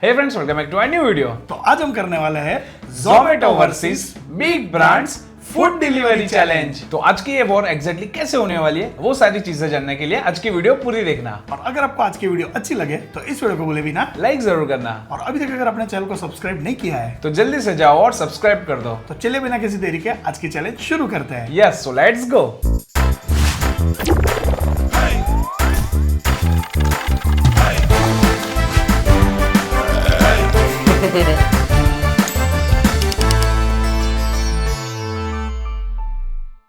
Hey friends, welcome back to a new video. तो आज हम करने वाले हैं Zomato versus big brands food delivery challenge. तो आज की ये वॉर एग्जैक्टली कैसे होने वाली है, वो सारी चीजें जानने के लिए आज की वीडियो पूरी देखना। और अगर आपको आज की वीडियो अच्छी लगे तो इस वीडियो को भूले भी ना लाइक जरूर करना, और अभी तक अगर अपने चैनल को सब्सक्राइब नहीं किया है तो जल्दी से जाओ और सब्सक्राइब कर दो। तो चलिए बिना किसी देरी के आज की चैलेंज शुरू करते हैं। Yes, so let's go.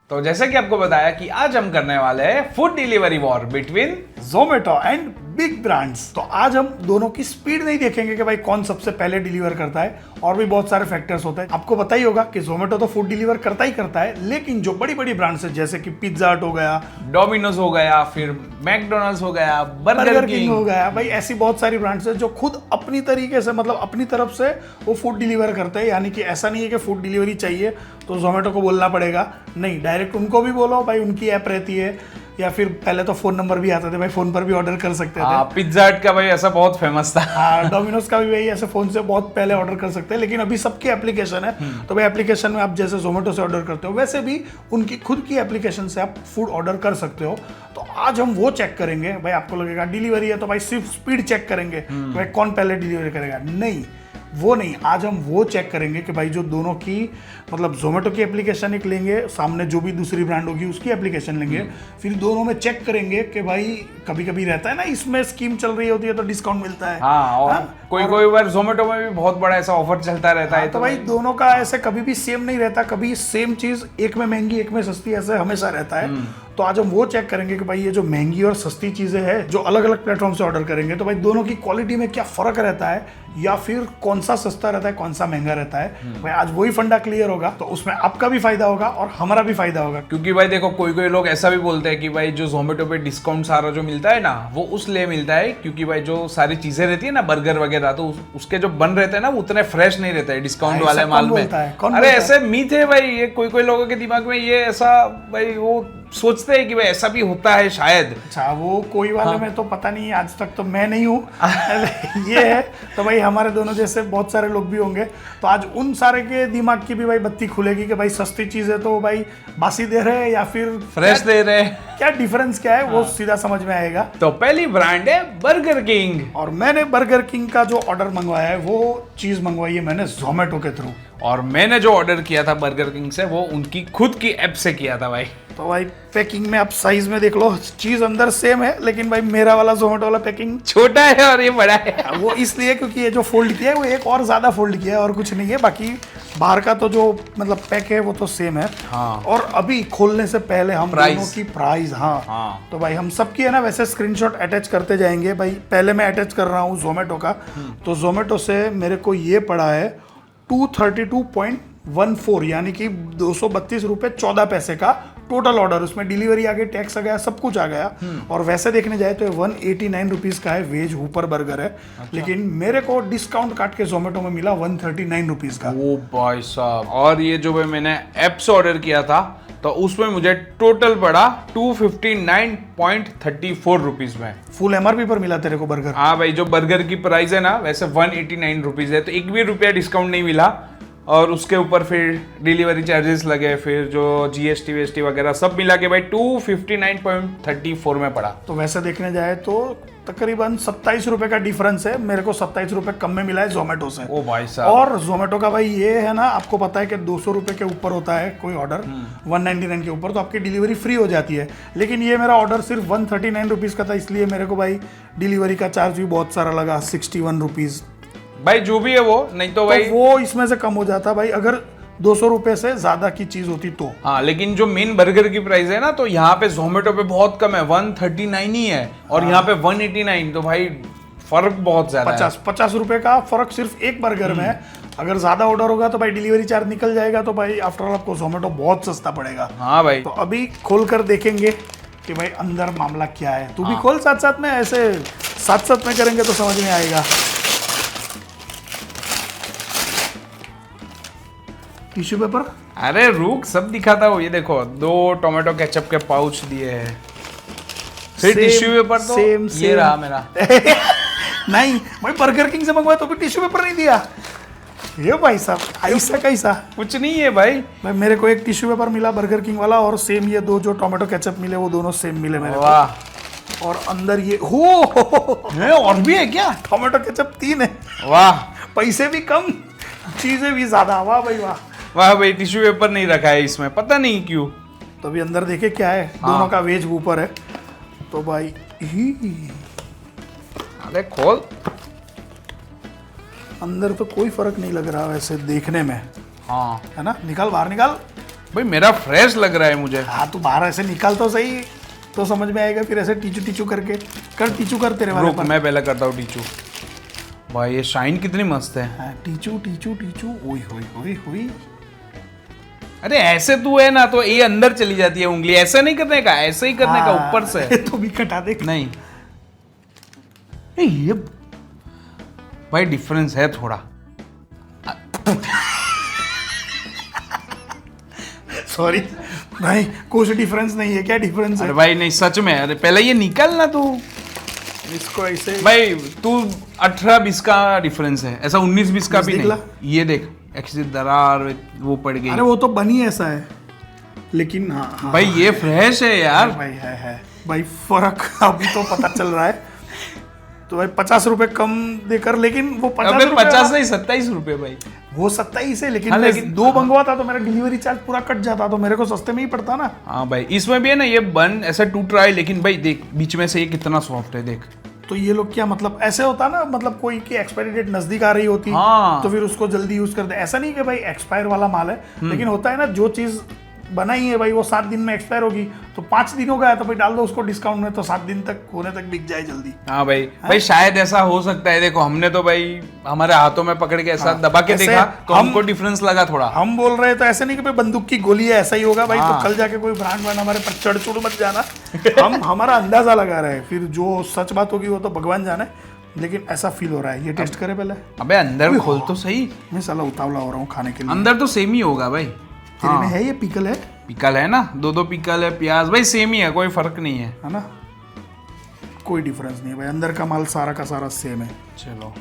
तो जैसे कि आपको बताया कि आज हम करने वाले हैं food delivery war between Zomato and big brands. तो आज हम दोनों की स्पीड नहीं देखेंगे कि भाई कौन सबसे पहले डिलीवर करता है, और भी बहुत सारे फैक्टर्स होते हैं। आपको पता ही होगा कि जोमेटो तो फूड डिलीवर करता ही करता है, लेकिन जो बड़ी बड़ी ब्रांड्स है जैसे कि पिज्जा हट हो गया, डोमिनोज हो गया, फिर मैकडोनल्ड्स हो गया, बर्गर किंग हो गया, भाई ऐसी बहुत सारी ब्रांड्स है जो खुद अपनी तरीके से मतलब अपनी तरफ से वो फूड डिलीवर करते हैं। यानी कि ऐसा नहीं है कि फूड डिलीवरी चाहिए तो जोमेटो को बोलना पड़ेगा, नहीं, डायरेक्ट उनको भी बोलो, भाई उनकी ऐप रहती है, या फिर पहले तो फोन नंबर भी आते थे, भाई फोन पर भी ऑर्डर कर सकते थे। पिज्जा हट का भाई ऐसा बहुत फेमस था। हाँ, डोमिनोज का भी भाई ऐसे फोन से बहुत पहले ऑर्डर कर सकते हैं, लेकिन अभी सबकी एप्लीकेशन है। तो भाई एप्लीकेशन में आप जैसे जोमेटो से ऑर्डर करते हो वैसे भी उनकी खुद की एप्लीकेशन से आप फूड ऑर्डर कर सकते हो। तो आज हम वो चेक करेंगे। भाई आपको लगेगा डिलीवरी है तो भाई सिर्फ स्पीड चेक करेंगे, भाई कौन पहले डिलीवरी करेगा, नहीं, वो नहीं। आज हम वो चेक करेंगे कि भाई जो दोनों की मतलब जोमेटो की एप्लीकेशन एक लेंगे, सामने जो भी दूसरी ब्रांड होगी उसकी एप्लीकेशन लेंगे, फिर दोनों में चेक करेंगे कि भाई कभी कभी रहता है ना, इसमें स्कीम चल रही होती है तो डिस्काउंट मिलता है। हाँ, और कोई बार जोमेटो में भी बहुत बड़ा ऐसा ऑफर चलता रहता है। तो भाई दोनों का ऐसे कभी भी सेम नहीं रहता, कभी सेम चीज एक में महंगी एक में सस्ती, ऐसे हमेशा रहता है। तो आज हम वो चेक करेंगे कि भाई ये जो महंगी और सस्ती चीजें हैं जो अलग अलग प्लेटफॉर्म से ऑर्डर करेंगे, तो भाई दोनों की क्वालिटी में क्या फर्क रहता है, या फिर कौन सा सस्ता रहता है कौन सा महंगा रहता है। भाई आज वही फंडा क्लियर होगा, तो उसमें आपका भी फायदा होगा और हमारा भी फायदा होगा। क्योंकि भाई देखो, कोई लोग ऐसा भी बोलते हैं कि भाई जो जोमेटो पे डिस्काउंट सारा जो मिलता है ना, वो उसलिए मिलता है क्योंकि भाई जो सारी चीजें रहती है ना, बर्गर वगैरह, तो उसके जो बन रहते हैं ना, वो उतने फ्रेश नहीं रहते हैं डिस्काउंट वाले माल में। अरे ऐसे मीथ है भाई, ये कोई लोगों के दिमाग में ये ऐसा भाई वो सोचते हैं कि भाई ऐसा भी होता है शायद। अच्छा, वो कोई वाले में तो पता नहीं, आज तक तो मैं नहीं हूँ ये है। तो भाई हमारे दोनों जैसे बहुत सारे लोग भी होंगे, तो आज उन सारे के दिमाग की भी भाई बत्ती खुलेगी कि भाई सस्ती चीज है तो भाई बासी दे रहे हैं या फिर फ्रेश दे रहे हैं, क्या डिफरेंस क्या है, वो सीधा समझ में आएगा। तो पहली ब्रांड है बर्गर किंग, और मैंने बर्गर किंग का जो ऑर्डर मंगवाया है वो चीज मंगवाई है मैंने जोमेटो के थ्रू, और मैंने जो ऑर्डर किया था बर्गर किंग से वो उनकी खुद की ऐप से किया था भाई। तो भाई पैकिंग में आप साइज में देख लो, चीज अंदर सेम है, लेकिन भाई मेरा वाला जोमेटो वाला पैकिंग छोटा है और ये बड़ा है। वो इसलिए क्योंकि ये जो फोल्ड किया है वो एक और ज्यादा फोल्ड किया है, और कुछ नहीं है। बाकी बाहर का तो जो मतलब पैक है वो तो सेम है। हाँ। और अभी खोलने से पहले हम दोनों की प्राइस, हाँ। तो भाई हम सबकी है ना वैसे स्क्रीनशॉट अटैच करते जाएंगे। भाई पहले मैं अटैच कर रहा हूँ जोमेटो का, तो जोमेटो से मेरे को ये पड़ा है 232.14, यानी कि 232 रुपये 14 पैसे का टोटल ऑर्डर। उसमें डिलीवरी आ गई, टैक्स आ गया, सब कुछ आ गया। और वैसे देखने जाए तो 189 रुपीज का है, वेज हुपर बर्गर है। अच्छा। लेकिन मेरे को डिस्काउंट काट के जोमेटो में मिला 139 रुपीज का। ओ भाई साहब, और ये जो मैंने ऐप से ऑर्डर किया था तो उसमें मुझे टोटल पड़ा 259.34 रुपीज में। फुल एमआरपी पर मिला तेरे को बर्गर? हाँ भाई, जो बर्गर की प्राइस है ना वैसे 189 रुपीज है, तो एक भी रुपया डिस्काउंट नहीं मिला। और उसके ऊपर फिर डिलीवरी चार्जेस लगे, फिर जो जीएसटी वीएसटी वगैरह सब मिला के भाई 259.34 में पड़ा। तो वैसे देखने जाए तो तकरीबन 27 रुपए का डिफरेंस है। मेरे को 27 रुपए कम में मिला है जोमेटो से। ओ भाई साहब। और जोमेटो का भाई ये है ना, आपको पता है कि 200 रुपए के ऊपर होता है कोई ऑर्डर, 199 के ऊपर तो आपकी डिलीवरी फ्री हो जाती है। लेकिन ये मेरा ऑर्डर सिर्फ 139 रुपीज का था, इसलिए मेरे को भाई डिलीवरी का चार्ज भी बहुत सारा लगा, 61 रुपीज। भाई जो भी है वो, नहीं तो भाई तो वो इसमें से कम हो जाता भाई अगर 200 रुपए से ज्यादा की चीज होती तो। हाँ, लेकिन जो मेन बर्गर की प्राइस है ना, तो यहाँ पे जोमेटो पे बहुत कम है, 139 ही है, और यहाँ पे 189, तो भाई फर्क बहुत ज्यादा है। 50 रुपए का फर्क सिर्फ एक बर्गर में है। अगर ज्यादा ऑर्डर होगा तो भाई डिलीवरी चार्ज निकल जाएगा, तो भाई आफ्टर ऑल आपको जोमेटो बहुत सस्ता पड़ेगा। हाँ भाई। तो अभी खोल कर देखेंगे कि भाई अंदर मामला क्या है। तू भी खोल साथ साथ में, ऐसे साथ साथ में करेंगे तो समझ में आएगा। Tissue paper? अरे रुक, सब दिखाता हूँ। ये देखो, 2 टोमेटो केचप के पाउच दिए हैं, फिर टिश्यू पेपर तो सेम ये रहा मेरा। नहीं भाई, बर्गर किंग से मंगवाया तो भी टिश्यू पेपर नहीं दिया। ये भाई साहब ऐसा कैसा? कुछ नहीं है भाई। भाई मेरे को एक टिश्यू पेपर मिला बर्गर किंग वाला, और सेम ये दो जो टोमेटो केचप मिले वो दोनों सेम मिले मेरे को। वाह। और अंदर ये हो है और भी है क्या? टोमेटो केचप 3 है। वाह पैसे भी कम, चीजें भी ज्यादा। वाह भाई वाह। वाह भाई, टिश्यू पेपर नहीं रखा है इसमें, पता नहीं क्यों। तो अभी अंदर देखे क्या है, दोनों का वेज ऊपर है। तो भाई अरे खोल। अंदर तो कोई फर्क नहीं लग रहा वैसे देखने में, हाँ है ना? निकाल बाहर निकाल। भाई मेरा फ्रेश लग रहा है मुझे। हाँ तू बाहर ऐसे निकाल तो सही, तो समझ में आएगा। फिर ऐसे टीचू टीचू करके कर, टीचू कर तेरे वाले रुक पर। मैं पहले करता हूँ टीचू। भाई ये शाइन कितनी मस्त है। हाँ, टीचू टीचू टीचू। ओए होए होए होए। अरे ऐसे तू है ना तो ये अंदर चली जाती है उंगली, ऐसे नहीं करने का, ऐसे ही करने का ऊपर से। तो भी कटा दे। नहीं ये भाई डिफरेंस है थोड़ा। सॉरी भाई, कुछ डिफरेंस नहीं है। क्या डिफरेंस अरे है? भाई नहीं सच में, अरे पहले ये निकल ना तू। इसको ऐसे भाई तू 18-20 का डिफरेंस है, ऐसा 19-20 का भी निकला? नहीं। ये देख एक्सी दरार वो पड़ गई। अरे वो तो बनी ऐसा है, लेकिन हाँ, हाँ भाई ये फ्रेश है यार। भाई है भाई, फर्क अभी तो पता चल रहा है। तो भाई 50 रुपए कम देकर, लेकिन वो 50 अबे रुपए 50 नहीं 27 रुपए भाई। वो 27 है, लेकिन हाँ, मैं लेकिन 2 मंगवाता तो मेरा डिलीवरी चार्ज पूरा कट जाता, तो मेरे को सस्ते में ही पड़ता ना। हाँ भाई इसमें भी है ना, ये बन ऐसा टूट रहा है, लेकिन भाई देख बीच में से ये कितना सॉफ्ट है देख। तो ये लोग क्या मतलब ऐसे होता ना, मतलब कोई की एक्सपायरी डेट नजदीक आ रही होती, हाँ। तो फिर उसको जल्दी यूज कर दे। ऐसा नहीं कि भाई एक्सपायर वाला माल है, लेकिन होता है ना जो चीज बनाई है भाई वो 7 दिन में एक्सपायर होगी, तो 5 दिनों का है तो भाई डाल दो उसको डिस्काउंट में, तो 7 दिन तक होने तक बिक जाए जल्दी। हाँ भाई भाई शायद ऐसा हो सकता है। देखो हमने तो भाई हमारे हाथों में पकड़ के ऐसा दबा के ऐसे देखा तो हम- हमको डिफरेंस लगा थोड़ा। हम बोल रहे हैं तो ऐसे नहीं कि भाई बंदूक की गोली है ऐसा ही होगा भाई। हाँ। तो कल जाके कोई ब्रांड ब्रांड हमारे पर चढ़ चुड़ मत जाना। हम हमारा अंदाजा लगा रहे हैं, फिर जो सच बात होगी वो तो भगवान जाने, लेकिन ऐसा फील हो रहा है। ये टेस्ट करे पहले। अबे अंदर खोल तो सही। मैं साला उतावला हो रहा हूँ खाने के लिए। अंदर तो सेम ही होगा भाई। तेरे में है ये पिकल है पिकल है ना, 2 पिकल है, प्याज भाई सेम ही है, कोई फर्क नहीं है। ना? कोई डिफरेंस नहीं है भाई, अंदर का माल सारा का सारा सेम है। चलो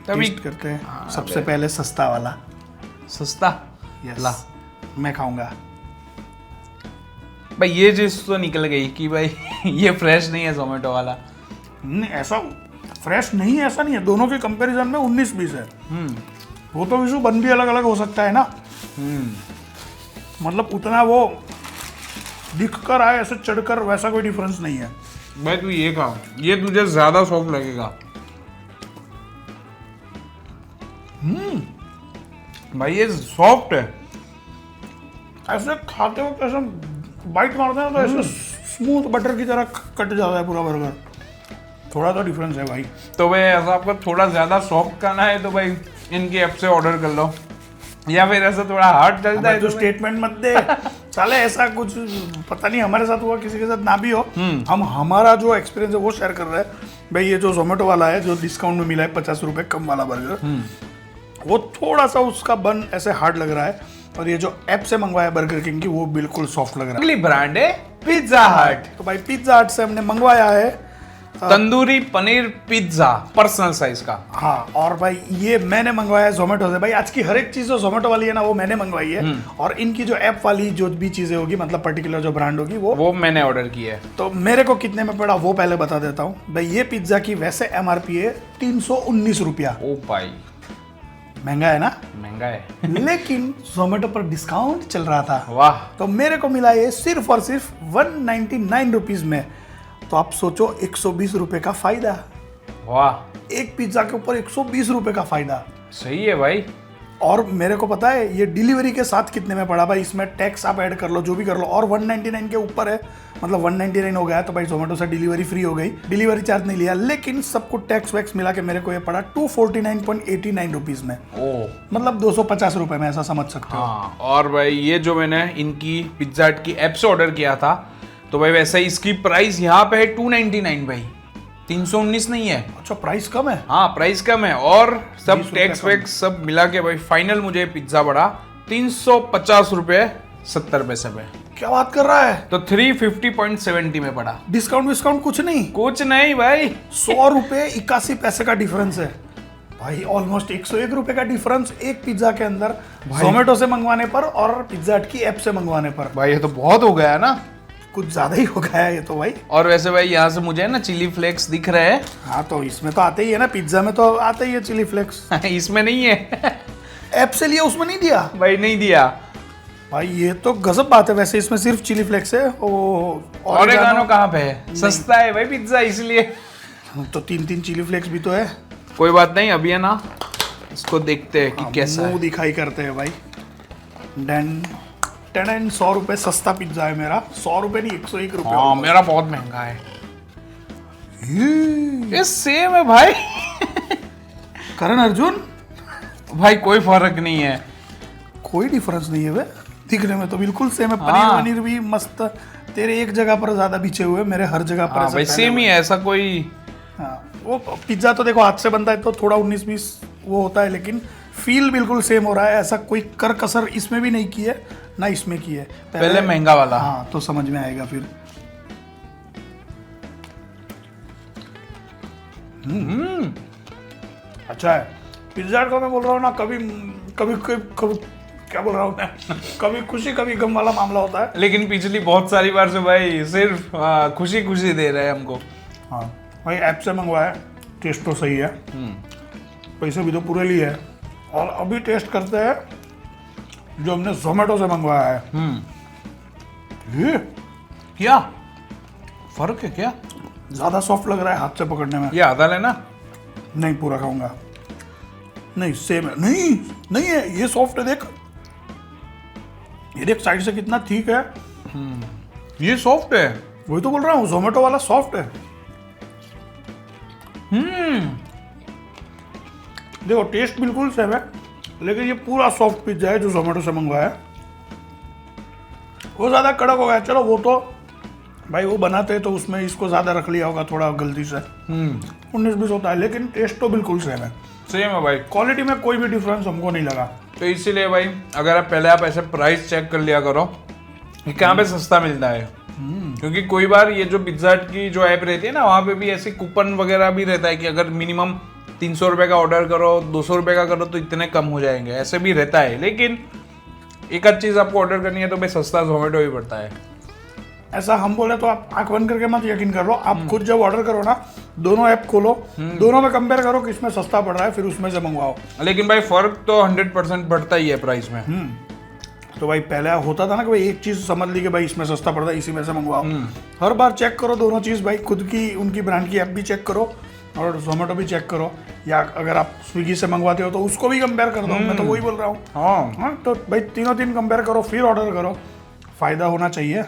तभी टेस्ट करते हैं। सबसे पहले सस्ता वाला। सस्ता यस ला। मैं खाऊंगा। भाई ये चीज तो निकल गई कि भाई ये फ्रेश नहीं है जोमेटो वाला। नहीं ऐसा फ्रेश नहीं है, ऐसा नहीं है। दोनों के कंपैरिजन में 19-20 है। वो तो विशु बन भी अलग अलग हो सकता है ना, मतलब उतना वो दिख कर आए ऐसे चढ़कर वैसा कोई डिफरेंस नहीं है। भाई तू ये खा, ये तुझे ज्यादा सॉफ्ट लगेगा। भाई ये सॉफ्ट है। ऐसे खाते वक्त ऐसे बाइट मारते हैं तो ऐसे स्मूथ बटर की तरह कट जाता है पूरा बर्गर। थोड़ा तो डिफरेंस है भाई। तो भाई ऐसा आपको थोड़ा ज्यादा सॉफ्ट खाना है तो भाई इनकी ऐप से ऑर्डर कर लो, या फिर ऐसा थोड़ा हार्ड चलता है तो तो स्टेटमेंट मत दे साले। ऐसा कुछ पता नहीं हमारे साथ हुआ, किसी के साथ ना भी हो। हम हमारा जो एक्सपीरियंस है वो शेयर कर रहे हैं भाई। ये जो जोमेटो वाला है जो डिस्काउंट में मिला है 50 रुपए कम वाला बर्गर, वो थोड़ा सा उसका बन ऐसे हार्ड लग रहा है, और ये जो ऐप से मंगवाया बर्गर किंग की वो बिल्कुल सॉफ्ट लग रहा है। अगली ब्रांड है पिज्जा हट। तो भाई पिज्जा हट से हमने मंगवाया है tandoori paneer pizza personal size का। हाँ, और भाई ये मैंने मंगवाया है जोमेटो से। भाई आज की हर एक चीज जो जोमेटो वाली है ना वो मैंने मंगवाई है, और इनकी जो ऐप वाली जो भी चीजें होगी, मतलब पर्टिकुलर जो ब्रांड होगी वो मैंने ऑर्डर की है। तो मेरे को कितने में पड़ा वो पहले बता देता हूँ भाई। ये पिज्जा की वैसे MRP है 319 रुपया। ओ भाई महंगा है ना? महंगा है लेकिन जोमेटो पर डिस्काउंट चल रहा था, वाह। तो मेरे को मिला ये सिर्फ और सिर्फ 199 रुपीज में। तो आप सोचो 120 रुपए का फायदा। वाह एक पिज्जा के ऊपर 120 रुपए का फायदा। सही है भाई। और मेरे को पता है ये डिलीवरी के साथ कितने में पड़ा भाई। इसमें टैक्स आप ऐड कर लो जो भी कर लो, और 199 के ऊपर है, मतलब 199 हो गया। तो भाई जोमेटो से डिलीवरी फ्री हो गई, डिलीवरी चार्ज नहीं लिया, लेकिन सबको टैक्स वैक्स मिला के मेरे को ये पड़ा 249.89 रुपीज में। ओ मतलब 250 रुपए में, ऐसा समझ सकते हो। हाँ, और भाई ये जो मैंने इनकी पिज्जा हट की ऐप से ऑर्डर किया था, तो भाई वैसे इसकी प्राइस यहाँ पे है 299 भाई, 319 नहीं है। अच्छा प्राइस कम है। हाँ प्राइस कम है, और सब 20 रुपए टैक्स कम। वैक्स सब मिला के भाई फाइनल मुझे पिज्जा पड़ा 350 रुपये 70 पैसे पे। क्या बात कर रहा है? तो 350.70 में पड़ा। डिस्काउंट विस्काउंट कुछ नहीं? कुछ नहीं भाई। 100 रुपए 81 पैसे का डिफरेंस है भाई, ऑलमोस्ट 101 रुपए का डिफरेंस एक पिज्जा के अंदर, जोमेटो से मंगवाने पर और पिज्जा हट की ऐप से मंगवाने पर। भाई ये तो बहुत हो गया ना, कुछ ज्यादा ही हो गया है ये तो भाई। और वैसे भाई यहाँ से मुझे ना चिली फ्लेक्स दिख रहे हैं। हाँ तो इसमें तो आते ही है ना, पिज्जा में तो आते ही है चिली फ्लेक्स। इसमें नहीं है। ऐप से लिया उसमें नहीं दिया भाई नहीं दिया भाई, ये तो गजब बात है। वैसे इसमें सिर्फ चिली फ्लेक्स है। ओरेगानो कहाँ पे है? सस्ता है भाई पिज्जा इसलिए। तो 3-3 चिली फ्लेक्स भी तो है। कोई बात नहीं, अभी है ना इसको देखते हैं कि कैसा मुंह है। दिखाई करते हैं भाई। डन 100 रुपए सस्ता पिज्जा है मेरा। 100 रुपए नहीं, 101 रुपए। हाँ मेरा बहुत महंगा है। ये सेम है भाई। करण अर्जुन, भाई कोई फर्क नहीं है। कोई डिफरेंस नहीं है वे, दिखने में तो बिल्कुल सेम है। पनीर हाँ। वनीर भी मस्त। तेरे एक जगह पर ज्यादा बिछे हुए, मेरे हर जगह पर हाँ ऐसे भाई फैले सेम हुए। ही है, ऐसा कोई। हाँ, वो पिज्जा तो देखो हाथ से बनता है तो थोड़ा 19-20 वो होता है, लेकिन फील बिल्कुल सेम हो रहा है। ऐसा कोई कर कसर इसमें भी नहीं की है ना इसमें की है। पहले महंगा वाला। हाँ तो समझ में आएगा फिर। अच्छा है पिज्जा को। मैं बोल रहा हूँ ना, कभी कभी कभी क्या बोल रहा हूँ मैं, कभी खुशी कभी गम वाला मामला होता है। लेकिन पिछली बहुत सारी बार से भाई सिर्फ खुशी खुशी दे रहे हैं हमको। हाँ भाई, ऐप से मंगवाया, टेस्ट तो सही है, पैसे भी तो पूरे लिए है। और अभी टेस्ट करते हैं जो हमने जोमेटो से मंगवाया है। ये क्या फर्क है क्या? ज्यादा सॉफ्ट लग रहा है हाथ से पकड़ने में। ये आधा लेना। नहीं पूरा खाऊंगा। नहीं सेम है। नहीं नहीं है, ये सॉफ्ट है। देख ये देख साइड से कितना ठीक है। ये सॉफ्ट है। वही तो बोल रहा हूँ, जोमेटो वाला सॉफ्ट है। देखो टेस्ट बिल्कुल सेम है, लेकिन ये पूरा सॉफ्ट पिज्जा है जो जोमेटो से मंगवाया है। वो ज्यादा कड़क हो गया। चलो वो तो भाई वो बनाते तो उसमें इसको ज्यादा रख लिया होगा थोड़ा गलती से। 19-20 होता है, लेकिन टेस्ट तो बिल्कुल सेम है। सेम है भाई। क्वालिटी में कोई भी डिफरेंस हमको नहीं लगा। तो इसीलिए भाई अगर आप ऐसे प्राइस चेक कर लिया करो कि कहाँ पे सस्ता मिलता है। क्योंकि कोई बार ये जो पिज्जा हट की जो ऐप रहती है ना, वहाँ पे भी ऐसे कूपन वगैरह भी रहता है कि अगर मिनिमम 300 रुपये का ऑर्डर करो, 200 रुपये का करो तो इतने कम हो जाएंगे, ऐसे भी रहता है। लेकिन एक आध चीज़ आपको ऑर्डर करनी है तो भाई सस्ता जोमेटो ही पड़ता है। ऐसा हम बोले तो आप आंख बंद करके मत यकीन कर लो। आप खुद जब ऑर्डर करो ना, दोनों ऐप खोलो, दोनों में कंपेयर करो किसमें सस्ता पड़ रहा है, फिर उसमें से मंगवाओ। लेकिन भाई फर्क तो 100% पड़ता ही है प्राइस में। तो भाई पहले होता था ना कि भाई एक चीज समझ ली कि भाई इसमें सस्ता पड़ता है, इसी में से मंगवाओ। हर बार चेक करो दोनों चीज भाई, खुद की उनकी ब्रांड की ऐप भी चेक करो और जोमेटो भी चेक करो, या अगर आप स्विगी से मंगवाते हो तो उसको भी कंपेयर कर दो। मैं तो वही बोल रहा हूँ। हाँ तो भाई तीनों कंपेयर करो फिर ऑर्डर करो, फायदा होना चाहिए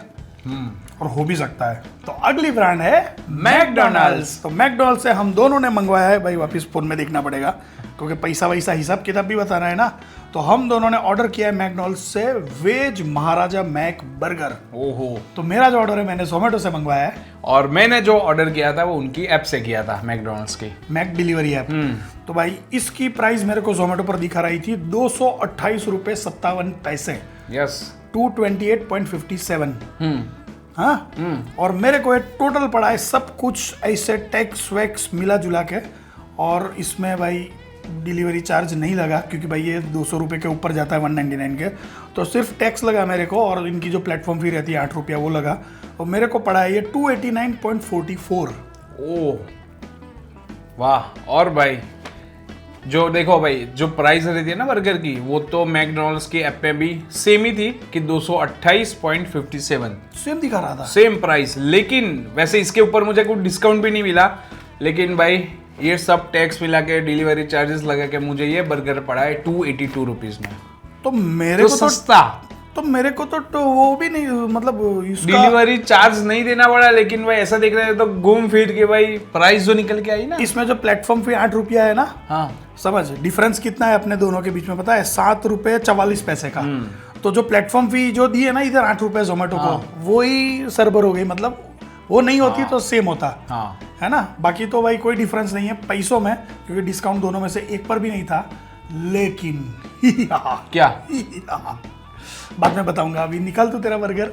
और हो भी सकता है। तो अगली ब्रांड है मैकडोनल्ड्स। तो मैकडोनल्ड्स से हम दोनों ने मंगवाया है भाई, वापस फोन में देखना पड़ेगा क्योंकि पैसा वैसा हिसाब किताब भी बताना है ना। तो हम दोनों ने ऑर्डर किया है मैकडोनल्ड्स से वेज महाराजा मैक बर्गर। ओहो। तो मेरा जो ऑर्डर है मैंने जोमेटो से मंगवाया है, और मैंने जो ऑर्डर किया था वो उनकी ऐप से किया था, मैकडोनल्ड्स की मैक डिलीवरी ऐप। तो भाई इसकी प्राइस मेरे को जोमेटो पर दिखा रही थी 228 रुपये 57 पैसे, यस 228.57। हाँ और मेरे को ये टोटल पड़ा है सब कुछ ऐसे टैक्स वैक्स मिला जुला के, और इसमें भाई डिलीवरी चार्ज नहीं लगा क्योंकि भाई ये 200 रुपये के ऊपर जाता है 199 के, तो सिर्फ टैक्स लगा मेरे को, और इनकी जो प्लेटफॉर्म फी रहती है 8 रुपया वो लगा, और मेरे को पड़ा है ये 289.44। ओह वाह। और भाई जो देखो भाई जो प्राइस रहती है ना बर्गर की, वो तो मैकडोनल्ड्स की ऐप पे भी सेम ही थी कि 228.57 सेम दिखा रहा था, सेम प्राइस। लेकिन वैसे इसके ऊपर मुझे कोई डिस्काउंट भी नहीं मिला, लेकिन भाई ये सब टैक्स मिला के डिलीवरी चार्जेस लगा के मुझे ये बर्गर पड़ा है 282 रुपीज में। तो मेरे तो को सस्ता। तो मेरे को तो वो भी नहीं, मतलब इसका डिलीवरी चार्ज नहीं देना पड़ा, लेकिन भाई ऐसा देख रहे हैं तो घूम फिर के भाई प्राइस जो निकल के आई ना, इसमें जो प्लेटफॉर्म फी 8 रुपया है ना, हाँ समझ डिफरेंस कितना है अपने दोनों के बीच में पता है? 7 रुपये 44 पैसे का। तो जो प्लेटफॉर्म फी जो दी है ना इधर 8 रुपये जोमेटो को, वो ही सरबर हो गई, मतलब वो नहीं होती तो सेम होता हाँ है ना। बाकी तो भाई कोई डिफरेंस नहीं है पैसों में, क्योंकि डिस्काउंट दोनों में से एक पर भी नहीं था। लेकिन क्या बाद में बताऊंगा, अभी निकाल तू तेरा बर्गर।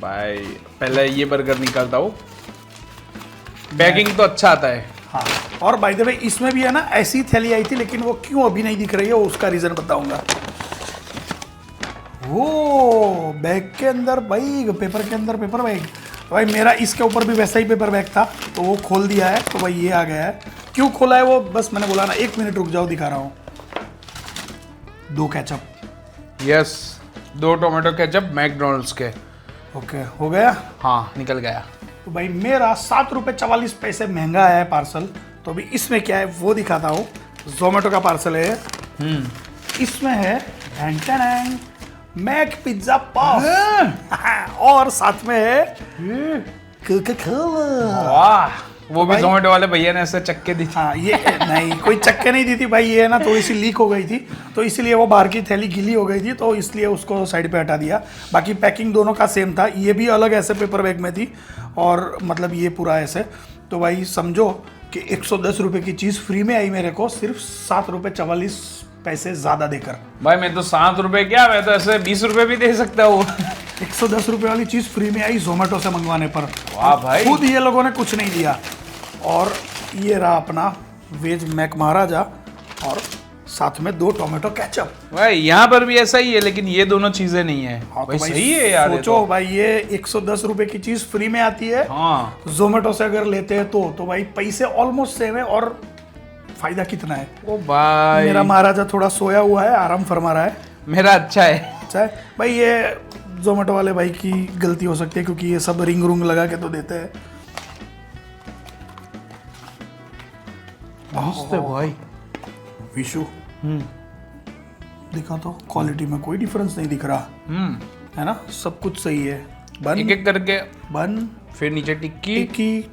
भाई पहले ये बर्गर निकालता हूँ। पैकिंग तो अच्छा आता है। हाँ, और बाय द वे इसमें भी है ना ऐसी थैली आई थी, लेकिन वो क्यों अभी नहीं दिख रही है, उसका रीजन बताऊंगा। वो बैग के अंदर भाई, पेपर के अंदर पेपर बैग। तो भाई मेरा इसके ऊपर भी वैसा ही पेपर बैग था, तो वो खोल दिया है, तो भाई ये आ गया है। क्यों खोला है वो, बस मैंने बोला ना, 1 मिनट रुक जाओ, दिखा रहा हूँ। 2 ketchup. Yes, 2 tomato ketchup McDonald's के। ओके, हो गया। हाँ, निकल गया। तो भाई मेरा 7 रुपये 44 पैसे महंगा है पार्सल। तो अभी इसमें क्या है वो दिखाता हूँ। जोमेटो का पार्सल है। इसमें है ढैंग मैक पिज्जा पफ और साथ में है कोका-कोला। वाह, वो भी भाई- जोमेटो वाले भैया ने ऐसे चक्के दी। हाँ, ये नहीं, कोई चक्के नहीं दी थी भाई, ये है ना थोड़ी सी लीक हो गई थी, तो इसलिए वो बाहर की थैली गीली हो गई थी, तो इसलिए उसको साइड पे हटा दिया। बाकी पैकिंग दोनों का सेम था, ये भी अलग ऐसे पेपर बैग में थी और मतलब ये पूरा ऐसे। तो भाई समझो कि 110 रुपये की चीज़ फ्री में आई मेरे को, सिर्फ 7 रुपये 44 पैसे ज़्यादा देकर। भाई मैं तो 7 रुपए क्या, मैं तो ऐसे 20 रुपए भी दे सकता हूँ। 110 रुपये वाली चीज़ फ्री में आई जोमेटो से मंगवाने पर। वाह भाई। खुद ये लोगों ने कुछ नहीं दिया। और ये रहा अपना वेज मैक महाराजा और साथ में 2 टोमेटो केचप। भाई यहाँ पर भी ऐसा ही है, लेकिन ये दोनों चीजें नहीं है। हाँ, भाई तो सही है यार। ये सोचो तो। भाई, ये 110 रुपए की चीज फ्री में आती है। हाँ जोमेटो से अगर लेते हैं तो भाई पैसे ऑलमोस्ट सेम है, और फायदा कितना है। ओ भाई, मेरा महाराजा थोड़ा सोया हुआ है, आराम फरमा रहा है। मेरा अच्छा है। अच्छा है भाई, ये जोमेटो वाले भाई की गलती हो सकती है, क्योंकि ये सब रिंग रुंग लगा के तो देते हैं। मस्त है भाई। विशु दिखा तो, क्वालिटी में कोई डिफरेंस नहीं दिख रहा है ना, सब कुछ सही है। बन एक एक करके, बन फिर नीचे टिक्की,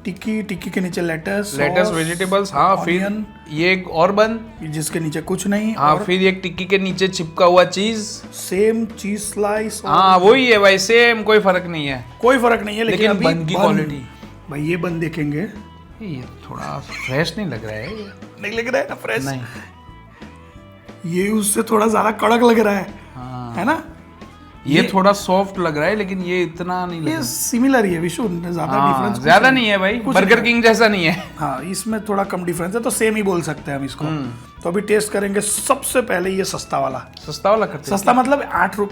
टिक्की के नीचे लेटस वेजिटेबल्स। हाँ, फिर ऑनियन, ये एक और बन। जिसके नीचे कुछ नहीं। हाँ, और फिर एक टिक्की के नीचे चिपका हुआ चीज। Same cheese slice. हाँ वही है भाई, सेम, कोई फर्क नहीं है। कोई फर्क नहीं है, लेकिन अभी बन की क्वालिटी, भाई ये बन देखेंगे, ये थोड़ा फ्रेश नहीं लग रहा है। नहीं लग रहा है ना फ्रेश, नहीं, ये उससे थोड़ा ज्यादा कड़क लग रहा है। हाँ, है ना, ये थोड़ा सॉफ्ट लग रहा है, लेकिन ये इतना नहीं लग ये रहा। सिमिलर ही है विशु, ज्यादा हाँ, डिफरेंस ज्यादा नहीं है भाई, बर्गर किंग जैसा नहीं है। हाँ, इसमें थोड़ा कम डिफरेंस है, तो सेम ही बोल सकते हैं हम इसको। तो अभी टेस्ट करेंगे सबसे पहले ये सस्ता वाला। सस्ता वाला करते हैं। सस्ता मतलब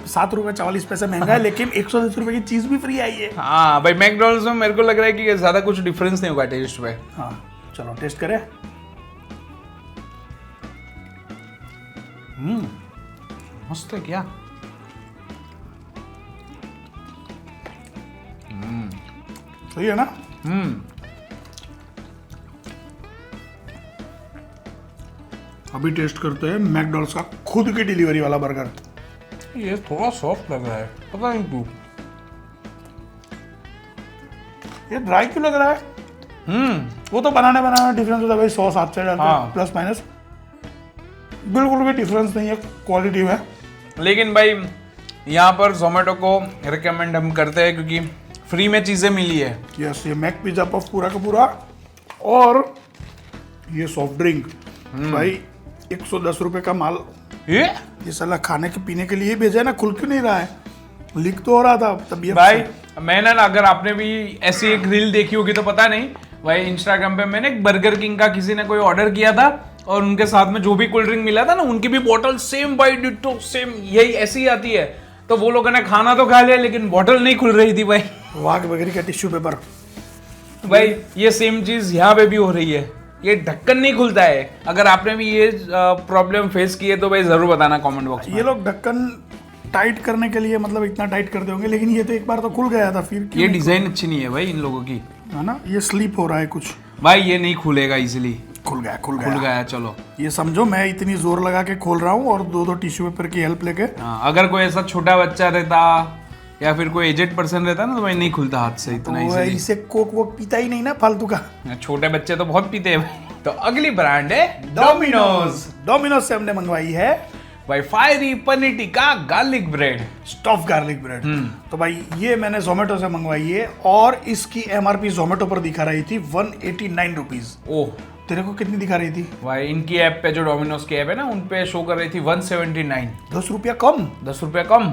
7 रुपये 44 पैसे महंगा है, लेकिन 110 रुपये की चीज भी फ्री आई है। हाँ भाई, मैकडॉनल्ड्स में मेरे को लग रहा है कि ज्यादा कुछ डिफरेंस नहीं होगा टेस्ट पे। हाँ चलो टेस्ट करें। मस्त है क्या? सही है ना। अभी टेस्ट करते हैं मैकडॉनल्ड्स का खुद की डिलीवरी वाला बर्गर। ये थोड़ा सॉफ्ट लग रहा है, पता नहीं क्यों। ये ड्राई क्यों लग रहा है? वो तो बनाने डिफरेंस होता है भाई, सॉस हाथ से डालते हैं, प्लस माइनस बिल्कुल भी डिफरेंस नहीं है क्वालिटी में। लेकिन भाई यहाँ पर जोमेटो को रिकमेंड हम करते हैं, क्योंकि फ्री में चीजें मिली है। यस, ये मैक पिज्जा पफ पूरा का पूरा, और ये सॉफ्ट ड्रिंक भाई 110 रुपए का माल। ये साला खाने के पीने के लिए भेजा है ना, खुल क्यों नहीं रहा है? लीक तो हो रहा था तभी। भाई मैंने ना, अगर आपने भी ऐसी एक रील देखी होगी तो पता नहीं भाई, इंस्टाग्राम पे मैंने एक बर्गर किंग का किसी ने कोई ऑर्डर किया था, और उनके साथ में जो भी कोल्ड ड्रिंक मिला था ना, उनकी भी बोतल सेम बाई डिट्टो सेम यही ऐसी ही आती है। तो वो लोगों ने खाना तो खा लिया, लेकिन बोतल नहीं खुल रही थी भाई। वाघ बकरी का टिश्यू पेपर। भाई ये सेम चीज यहाँ पे भी हो रही है, ये ढक्कन नहीं खुलता है। अगर आपने भी ये प्रॉब्लम फेस की है तो भाई जरूर बताना कमेंट बॉक्स में। ये लोग ढक्कन टाइट करने के लिए मतलब इतना टाइट करते होंगे, लेकिन ये तो एक बार तो खुल गया था, फिर क्यों ये नहीं डिजाइन अच्छी नहीं है भाई इन लोगों की, है ना। ये स्लिप हो रहा है कुछ। भाई ये नहीं खुलेगा इजीली। खुल गया खुल गया, चलो। ये समझो मैं इतनी जोर लगा के खोल रहा हूँ और 2 टिश्यू पेपर की हेल्प लेके। हाँ, अगर कोई ऐसा छोटा बच्चा रहता या फिर कोई एजेड पर्सन रहता ना, तो भाई नहीं खुलता हाथ से इतना तो इजीली। इसे कोक वोक पीता ही नहीं ना फालतू का। छोटे बच्चे तो बहुत पीते हैं भाई। तो अगली ब्रांड है डोमिनोज। डोमिनोज से हमने मंगवाई है भाई fiery paneer tikka garlic bread, stuff garlic bread. तो भाई ये मैंने जोमेटो से मंगवाई है, और इसकी MRP जोमेटो पर दिखा रही थी 189 रुपीज। ओह, तेरे को कितनी दिखा रही थी? भाई इनकी ऐप पे, जो डोमिनोज की ऐप है ना, उन पे शो कर रही थी 179। 10 रुपया कम। 10 रुपया कम।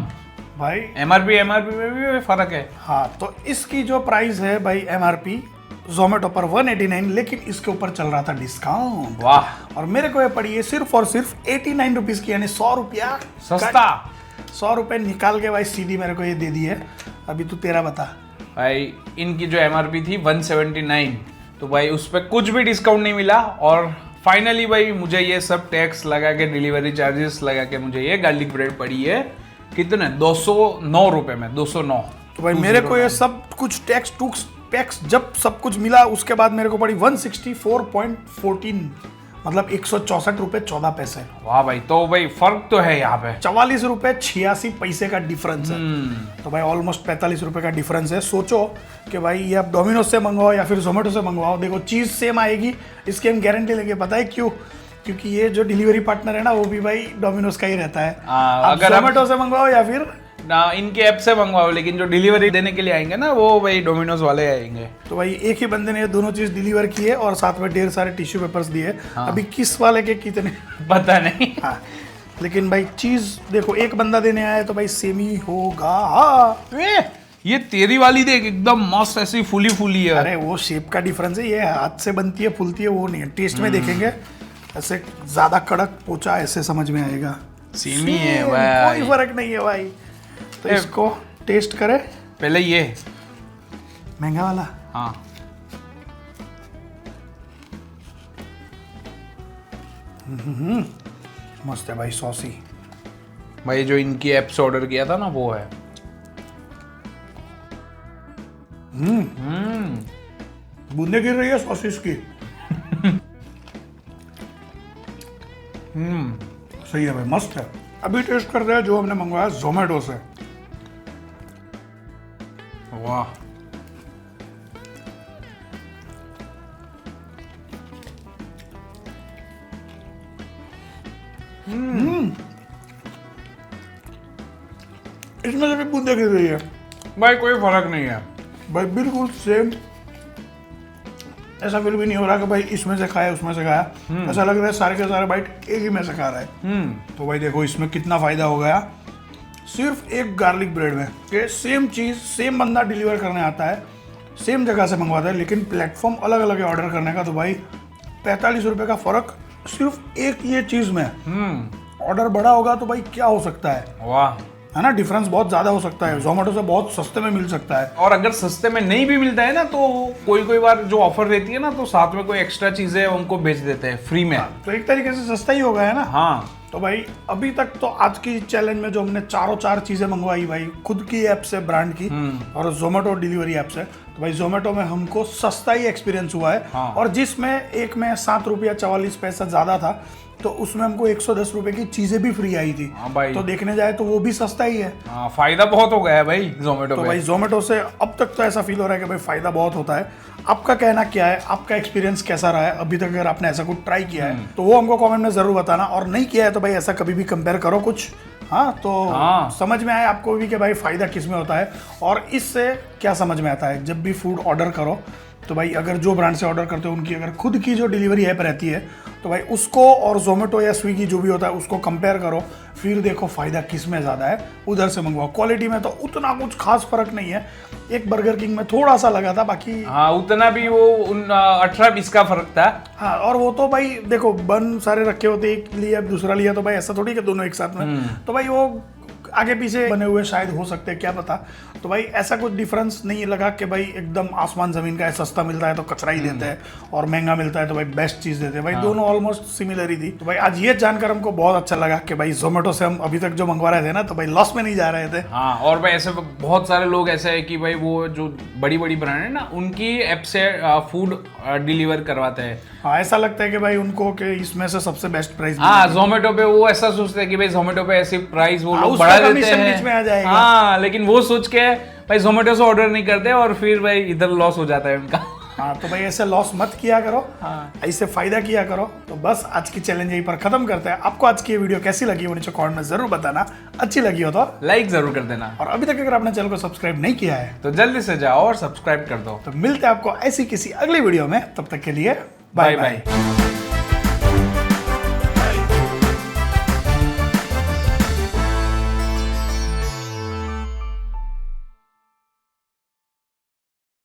भाई एमआरपी में भी फर्क है। हाँ, तो इसकी जो प्राइस है भाई एमआरपी जोमेटो पर 189, लेकिन इसके ऊपर चल रहा था डिस्काउंट। वाह, और मेरे को ये पड़ी है सिर्फ और सिर्फ 89 रुपीज की, यानी 100 रुपया सस्ता। 100 रुपए निकाल के भाई सीधी मेरे को ये दे दी है। अभी तू तेरा बता। भाई इनकी जो एमआरपी थी 179, तो भाई उस पर कुछ भी डिस्काउंट नहीं मिला। और फाइनली भाई मुझे ये सब टैक्स लगा के, डिलीवरी चार्जेस लगा के मुझे ये गार्लिक ब्रेड पड़ी है कितने, 209 रुपए में, 209। तो भाई मेरे को ये सब कुछ टैक्स जब सब कुछ मिला उसके बाद मेरे को पड़ी 164.14, मतलब 164 रुपए 14 पैसे। वाह भाई, तो भाई फर्क तो है यहाँ पे। 44 रुपए 86 पैसे का डिफरेंस है। तो भाई ऑलमोस्ट 45 रुपए का डिफरेंस है। सोचो कि भाई ये आप डोमिनोज से मंगवाओ या फिर जोमेटो से मंगवाओ, देखो चीज़ सेम आएगी, इसकी हम गारंटी लेंगे। पता है क्यों? क्योंकि ये जो डिलीवरी पार्टनर है ना, वो भी भाई डोमिनोज का ही रहता है। अगर आप जोमेटो से मंगवाओ या फिर ना इनके ऐप से मंगवाओ, लेकिन जो डिलीवरी देने के लिए आएंगे ना, वो भाई डोमिनोज वाले आएंगे। तो भाई एक ही बंदे ने ये दोनों चीज डिलीवर की है और साथ में ढेर सारे टिश्यू पेपर्स दिए। अभी किस वाले के कितने पता नहीं। हाँ, लेकिन भाई चीज देखो, एक बंदा देने आया है तो भाई सेम ही होगा। हाँ, ये तेरी वाली देख, एकदम मस्त ऐसी फूली फूली है। अरे वो शेप का डिफरेंस है, ये हाथ से बनती है फूलती है, वो नहीं है। टेस्ट में देखेंगे ऐसे ज्यादा कड़क पोचा ऐसे समझ में आएगा, सेम ही है Same, भाई। कोई फर्क नहीं है भाई। तो इसको टेस्ट करे पहले ये महंगा वाला। हाँ, मस्त है भाई, सॉसी। भाई जो इनकी ऐप से ऑर्डर किया था ना, वो है। बूंदे गिर रही है सॉसिस की। सही है भाई, मस्त है। अभी टेस्ट कर रहे हैं जो हमने मंगवाया जोमेटो से। वाह, इसमें से भी बूंदे गिर रही है भाई कोई फर्क नहीं है भाई, बिल्कुल सेम। ऐसा फील भी नहीं हो रहा कि भाई इसमें से खाया उसमें से खाया। ऐसा लग रहा है सारे के सारे बाइट एक ही में से खा रहा है। तो भाई देखो इसमें कितना फायदा हो गया सिर्फ एक गार्लिक ब्रेड में, कि सेम चीज सेम बंदा डिलीवर करने आता है, सेम जगह से मंगवाता है, लेकिन प्लेटफॉर्म अलग अलग है ऑर्डर करने का। तो भाई 45 रुपए का फर्क सिर्फ एक ये चीज में। ऑर्डर बड़ा होगा तो भाई क्या हो सकता है, वाह, है ना? डिफरेंस बहुत ज्यादा हो सकता है। जोमेटो से बहुत सस्ते में मिल सकता है। और अगर सस्ते में नहीं भी मिलता है ना, तो कोई बार जो ऑफर रहती है ना, तो साथ में कोई एक्स्ट्रा चीजें उनको बेच देते हैं फ्री में। तो एक तरीके से सस्ता ही हो गया है ना। हाँ, तो भाई अभी तक तो आज की चैलेंज में जो हमने चार चीजें मंगवाई भाई, खुद की ऐप से ब्रांड की और जोमेटो डिलीवरी ऐप से, तो भाई जोमेटो में हमको सस्ता ही एक्सपीरियंस हुआ है। हाँ। और जिसमें एक में 7 रुपया 44 पैसा ज्यादा था, तो उसमें हमको 110 रुपए की चीजें भी फ्री आई थी। हाँ भाई। तो देखने जाए तो वो भी सस्ता ही है। हाँ, फायदा बहुत हो गया है भाई जोमेटो तो पे। भाई जोमेटो से अब तक तो ऐसा फील हो रहा है कि भाई फायदा बहुत होता है। आपका कहना क्या है, आपका एक्सपीरियंस कैसा रहा है अभी तक? अगर आपने ऐसा कुछ ट्राई किया है तो वो हमको कमेंट में जरूर बताना, और नहीं किया है तो भाई ऐसा कभी भी कंपेयर करो कुछ। हाँ, तो हाँ। समझ में आए आपको भी कि भाई फायदा किस में होता है, और इससे क्या समझ में आता है। जब भी फूड ऑर्डर करो तो भाई अगर जो ब्रांड से ऑर्डर करते हो उनकी अगर खुद की जो डिलीवरी ऐप रहती है, तो भाई उसको और जोमेटो या स्विगी जो भी होता है उसको कंपेयर करो, फिर देखो फायदा किस में ज़्यादा है, उधर से मंगवाओ। क्वालिटी में तो उतना कुछ खास फर्क नहीं है। एक बर्गर किंग में थोड़ा सा लगा था, बाकी हाँ, उतना भी वो 18-20 का फर्क था। हाँ, और वो तो भाई देखो बन सारे रखे होते, एक लिया दूसरा लिया, तो भाई ऐसा थोड़ी कि दोनों एक साथ में। तो भाई वो आगे पीछे बने हुए शायद हो सकते हैं, क्या पता। तो भाई ऐसा कुछ डिफरेंस नहीं लगा कि भाई एकदम आसमान जमीन का है, सस्ता मिलता है तो कचरा ही देते हैं, और महंगा मिलता है तो भाई बेस्ट चीज देते हैं। भाई दोनों ऑलमोस्ट सिमिलर ही थी। तो भाई आज ये जानकर हमको बहुत अच्छा लगा कि भाई जोमेटो से हम अभी तक जो मंगवा रहे थे ना, तो भाई लॉस में नहीं जा रहे थे। हाँ, और भाई ऐसे बहुत सारे लोग ऐसे है कि भाई वो जो बड़ी बड़ी ब्रांड है ना, उनकी ऐप से फूड डिलीवर करवाते हैं। हाँ, ऐसा लगता है कि भाई उनको कि इसमें से सबसे बेस्ट प्राइस। हाँ, जोमेटो पे वो ऐसा सोचते हैं कि भाई जोमेटो पे ऐसी प्राइस वो लोग उसका बढ़ा देते commission बीच में आ हैं। जाएगा। हाँ, लेकिन वो सोच के भाई जोमेटो से ऑर्डर नहीं करते, और फिर भाई इधर लॉस हो जाता है उनका। हाँ, तो भाई ऐसे लॉस मत किया करो। हाँ। ऐसे फायदा किया करो। तो बस आज की चैलेंज यहीं पर खत्म करते हैं। आपको आज की ये वीडियो कैसी लगी वो नीचे कमेंट में जरूर बताना। अच्छी लगी हो तो लाइक जरूर कर देना, और अभी तक अगर आपने चैनल को सब्सक्राइब नहीं किया है तो जल्दी से जाओ और सब्सक्राइब कर दो। तो मिलते हैं आपको ऐसी किसी अगली वीडियो में। तब तक के लिए बाय बाय बाय।